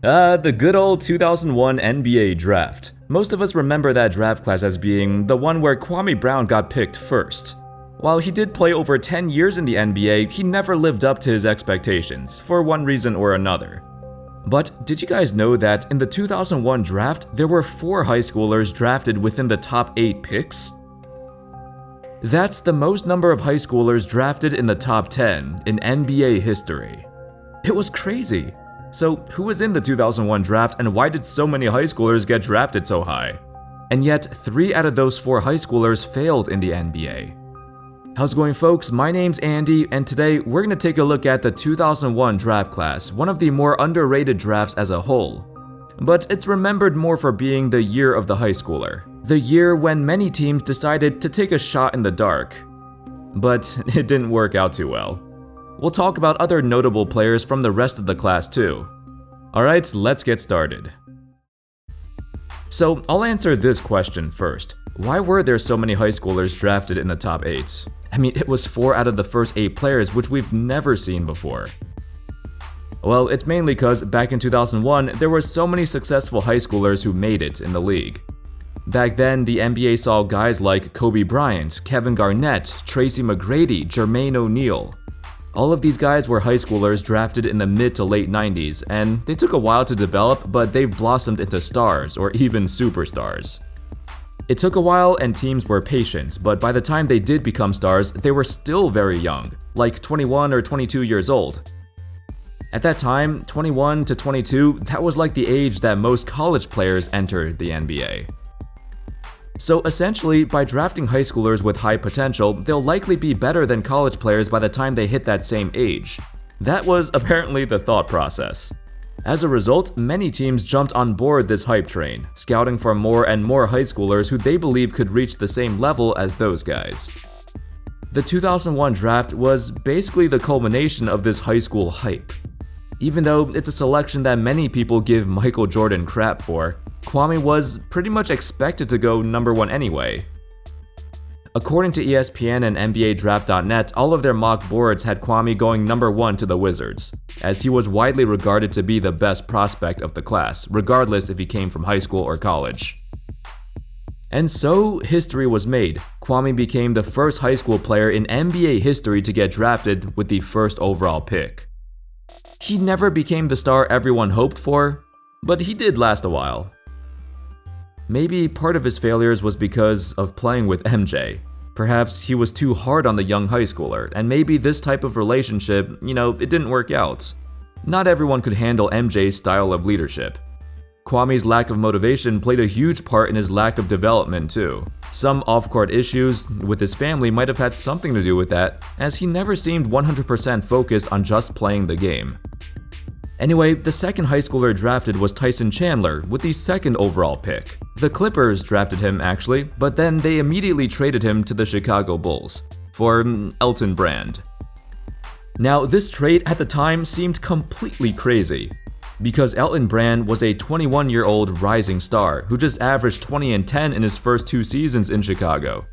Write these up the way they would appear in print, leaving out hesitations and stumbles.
The good old 2001 NBA draft. Most of us remember that draft class as being the one where Kwame Brown got picked first. While he did play over 10 years in the NBA, he never lived up to his expectations, for one reason or another. But did you guys know that in the 2001 draft, there were 4 high schoolers drafted within the top 8 picks? That's the most number of high schoolers drafted in the top 10 in NBA history. It was crazy. So who was in the 2001 draft and why did so many high schoolers get drafted so high? And yet 3 out of those 4 high schoolers failed in the NBA. How's it going, folks? My name's Andy, and today we're going to take a look at the 2001 draft class, one of the more underrated drafts as a whole. But it's remembered more for being the year of the high schooler, the year when many teams decided to take a shot in the dark. But it didn't work out too well. We'll talk about other notable players from the rest of the class too. Alright, let's get started. So I'll answer this question first. Why were there so many high schoolers drafted in the top 8? I mean, it was 4 out of the first 8 players, which we've never seen before. Well, it's mainly because back in 2001, there were so many successful high schoolers who made it in the league. Back then, the NBA saw guys like Kobe Bryant, Kevin Garnett, Tracy McGrady, Jermaine O'Neal. All of these guys were high schoolers drafted in the mid to late 90s, and they took a while to develop, but they've blossomed into stars or even superstars. It took a while and teams were patient, but by the time they did become stars, they were still very young, like 21 or 22 years old. At that time, 21 to 22, that was like the age that most college players entered the NBA. So essentially, by drafting high schoolers with high potential, they'll likely be better than college players by the time they hit that same age. That was apparently the thought process. As a result, many teams jumped on board this hype train, scouting for more and more high schoolers who they believed could reach the same level as those guys. The 2001 draft was basically the culmination of this high school hype. Even though it's a selection that many people give Michael Jordan crap for, Kwame was pretty much expected to go number 1 anyway. According to ESPN and NBADraft.net, all of their mock boards had Kwame going number 1 to the Wizards, as he was widely regarded to be the best prospect of the class, regardless if he came from high school or college. And so, history was made. Kwame became the first high school player in NBA history to get drafted with the first overall pick. He never became the star everyone hoped for, but he did last a while. Maybe part of his failures was because of playing with MJ. Perhaps he was too hard on the young high schooler, and maybe this type of relationship, it didn't work out. Not everyone could handle MJ's style of leadership. Kwame's lack of motivation played a huge part in his lack of development too. Some off-court issues with his family might have had something to do with that, as he never seemed 100% focused on just playing the game. Anyway, the second high schooler drafted was Tyson Chandler with the 2nd overall pick. The Clippers drafted him actually, but then they immediately traded him to the Chicago Bulls for Elton Brand. Now, this trade at the time seemed completely crazy, because Elton Brand was a 21-year-old rising star who just averaged 20 and 10 in his first 2 seasons in Chicago.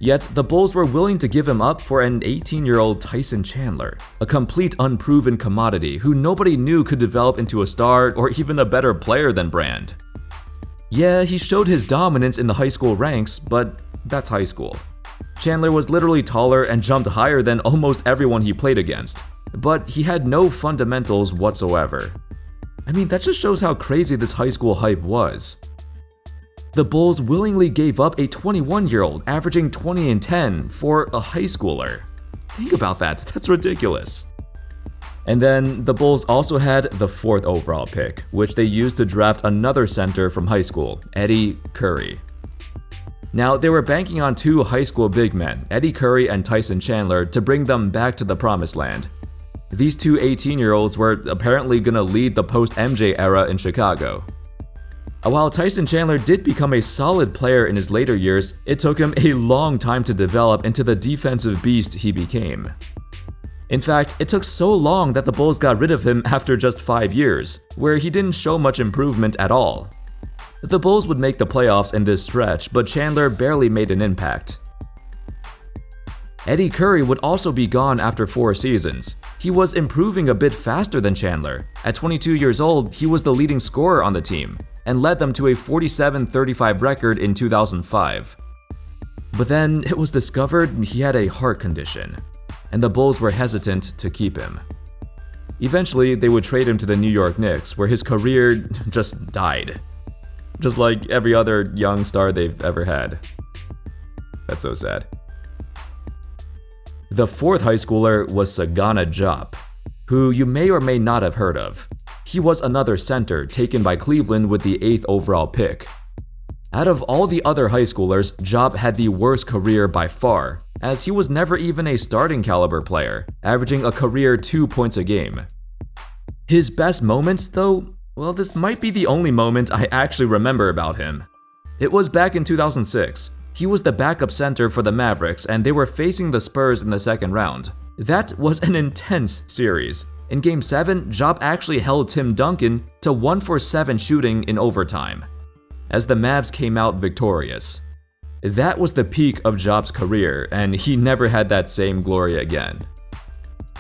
Yet, the Bulls were willing to give him up for an 18-year-old Tyson Chandler, a complete unproven commodity who nobody knew could develop into a star or even a better player than Brand. Yeah, he showed his dominance in the high school ranks, but that's high school. Chandler was literally taller and jumped higher than almost everyone he played against, but he had no fundamentals whatsoever. I mean, that just shows how crazy this high school hype was. The Bulls willingly gave up a 21-year-old averaging 20 and 10 for a high schooler. Think about that, that's ridiculous. And then the Bulls also had the 4th overall pick, which they used to draft another center from high school, Eddie Curry. Now, they were banking on 2 high school big men, Eddie Curry and Tyson Chandler, to bring them back to the promised land. These 2 18-year-olds were apparently gonna lead the post-MJ era in Chicago. While Tyson Chandler did become a solid player in his later years, it took him a long time to develop into the defensive beast he became. In fact, it took so long that the Bulls got rid of him after just 5 years, where he didn't show much improvement at all. The Bulls would make the playoffs in this stretch, but Chandler barely made an impact. Eddie Curry would also be gone after 4 seasons. He was improving a bit faster than Chandler. At 22 years old, he was the leading scorer on the team and led them to a 47-35 record in 2005. But then it was discovered he had a heart condition, and the Bulls were hesitant to keep him. Eventually, they would trade him to the New York Knicks, where his career just died. Just like every other young star they've ever had. That's so sad. The fourth high schooler was Sagana Diop, who you may or may not have heard of. He was another center taken by Cleveland with the 8th overall pick. Out of all the other high schoolers, Diop had the worst career by far, as he was never even a starting caliber player, averaging a career 2 points a game. His best moments, though, well, this might be the only moment I actually remember about him. It was back in 2006. He was the backup center for the Mavericks, and they were facing the Spurs in the second round. That was an intense series. In Game 7, Diop actually held Tim Duncan to 1 for 7 shooting in overtime, as the Mavs came out victorious. That was the peak of Diop's career, and he never had that same glory again.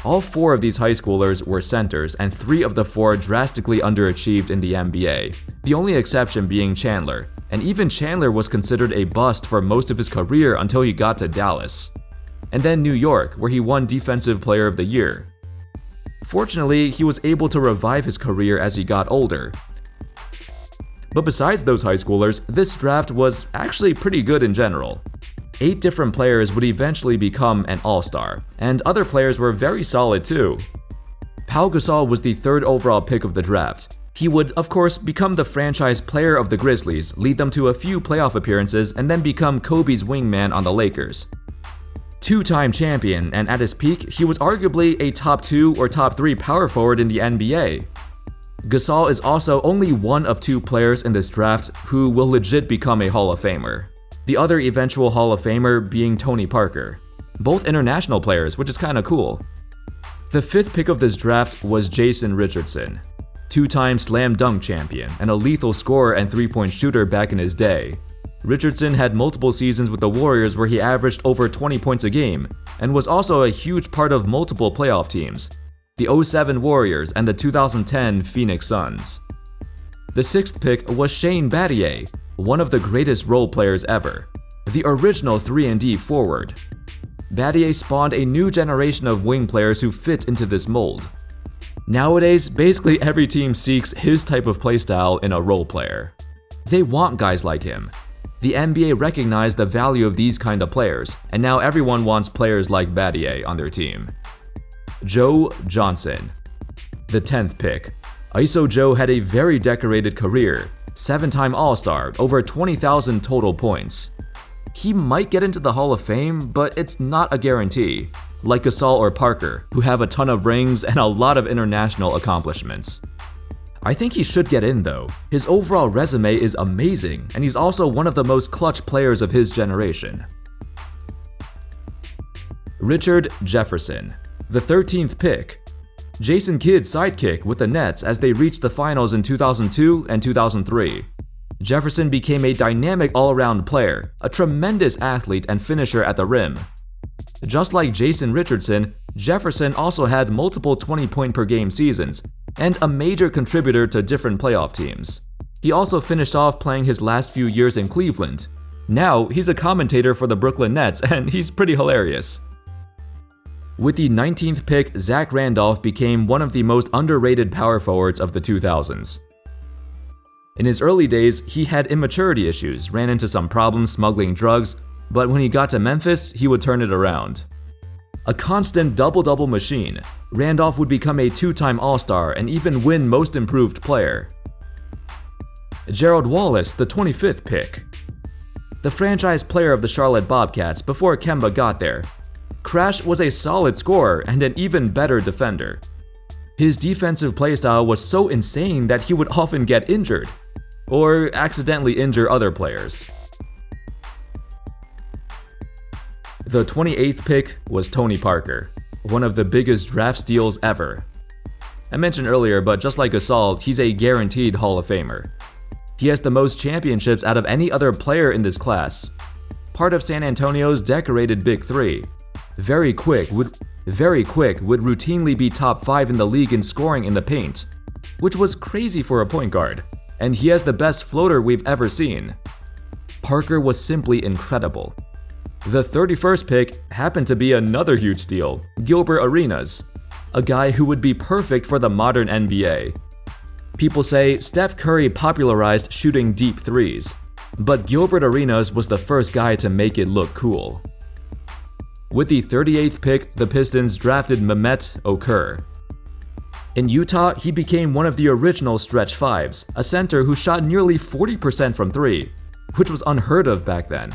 All 4 of these high schoolers were centers, and 3 of the 4 drastically underachieved in the NBA, the only exception being Chandler, and even Chandler was considered a bust for most of his career until he got to Dallas. And then New York, where he won Defensive Player of the Year. Fortunately, he was able to revive his career as he got older. But besides those high schoolers, this draft was actually pretty good in general. 8 different players would eventually become an all-star, and other players were very solid too. Pau Gasol was the 3rd overall pick of the draft. He would, of course, become the franchise player of the Grizzlies, lead them to a few playoff appearances, and then become Kobe's wingman on the Lakers. 2-time champion, and at his peak, he was arguably a top 2 or top 3 power forward in the NBA. Gasol is also only one of 2 players in this draft who will legit become a Hall of Famer. The other eventual Hall of Famer being Tony Parker. Both international players, which is kinda cool. The 5th pick of this draft was Jason Richardson. 2-time slam dunk champion and a lethal scorer and 3-point shooter back in his day. Richardson had multiple seasons with the Warriors where he averaged over 20 points a game, and was also a huge part of multiple playoff teams, the 2007 Warriors and the 2010 Phoenix Suns. The 6th pick was Shane Battier, one of the greatest role players ever, the original 3-and-D forward. Battier spawned a new generation of wing players who fit into this mold. Nowadays, basically every team seeks his type of playstyle in a role player. They want guys like him. The NBA recognized the value of these kind of players, and now everyone wants players like Battier on their team. Joe Johnson. The 10th pick. ISO Joe had a very decorated career, 7-time All-Star, over 20,000 total points. He might get into the Hall of Fame, but it's not a guarantee, like Gasol or Parker, who have a ton of rings and a lot of international accomplishments. I think he should get in though. His overall resume is amazing, and he's also one of the most clutch players of his generation. Richard Jefferson. The 13th pick. Jason Kidd's sidekick with the Nets as they reached the finals in 2002 and 2003. Jefferson became a dynamic all-around player, a tremendous athlete and finisher at the rim. Just like Jason Richardson, Jefferson also had multiple 20-point-per-game seasons, and a major contributor to different playoff teams. He also finished off playing his last few years in Cleveland. Now, he's a commentator for the Brooklyn Nets, and he's pretty hilarious. With the 19th pick, Zach Randolph became one of the most underrated power forwards of the 2000s. In his early days, he had immaturity issues, ran into some problems smuggling drugs, but when he got to Memphis, he would turn it around. A constant double-double machine, Randolph would become a 2-time All-Star and even win Most Improved Player. Gerald Wallace, the 25th pick. The franchise player of the Charlotte Bobcats before Kemba got there, Crash was a solid scorer and an even better defender. His defensive playstyle was so insane that he would often get injured, or accidentally injure other players. The 28th pick was Tony Parker, one of the biggest draft steals ever. I mentioned earlier, but just like Gasol, he's a guaranteed Hall of Famer. He has the most championships out of any other player in this class, part of San Antonio's decorated Big Three. Very quick, would routinely be top 5 in the league in scoring in the paint, which was crazy for a point guard, and he has the best floater we've ever seen. Parker was simply incredible. The 31st pick happened to be another huge steal, Gilbert Arenas, a guy who would be perfect for the modern NBA. People say Steph Curry popularized shooting deep threes, but Gilbert Arenas was the first guy to make it look cool. With the 38th pick, the Pistons drafted Mehmet Okur. In Utah, he became one of the original stretch fives, a center who shot nearly 40% from 3, which was unheard of back then.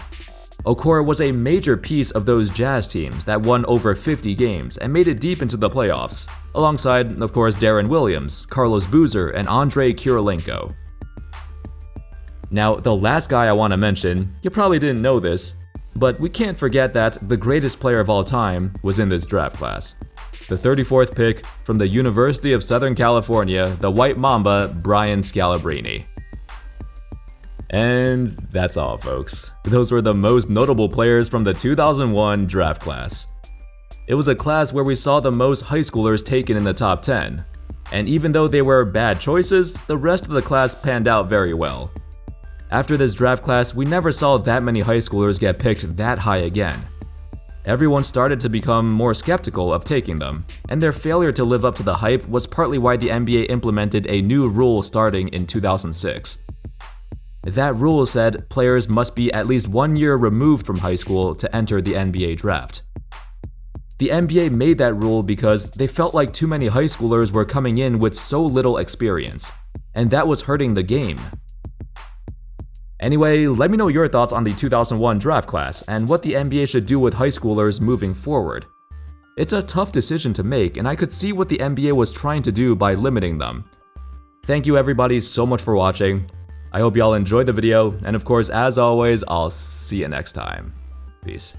Okur was a major piece of those Jazz teams that won over 50 games and made it deep into the playoffs, alongside, of course, Darren Williams, Carlos Boozer, and Andrei Kirilenko. Now, the last guy I want to mention, you probably didn't know this, but we can't forget that the greatest player of all time was in this draft class. The 34th pick from the University of Southern California, the White Mamba, Brian Scalabrine. And that's all, folks. Those were the most notable players from the 2001 draft class. It was a class where we saw the most high schoolers taken in the top 10. And even though they were bad choices, the rest of the class panned out very well. After this draft class, we never saw that many high schoolers get picked that high again. Everyone started to become more skeptical of taking them, and their failure to live up to the hype was partly why the NBA implemented a new rule starting in 2006. That rule said players must be at least 1 year removed from high school to enter the NBA draft. The NBA made that rule because they felt like too many high schoolers were coming in with so little experience, and that was hurting the game. Anyway, let me know your thoughts on the 2001 draft class and what the NBA should do with high schoolers moving forward. It's a tough decision to make, and I could see what the NBA was trying to do by limiting them. Thank you everybody so much for watching. I hope y'all enjoyed the video, and of course, as always, I'll see you next time. Peace.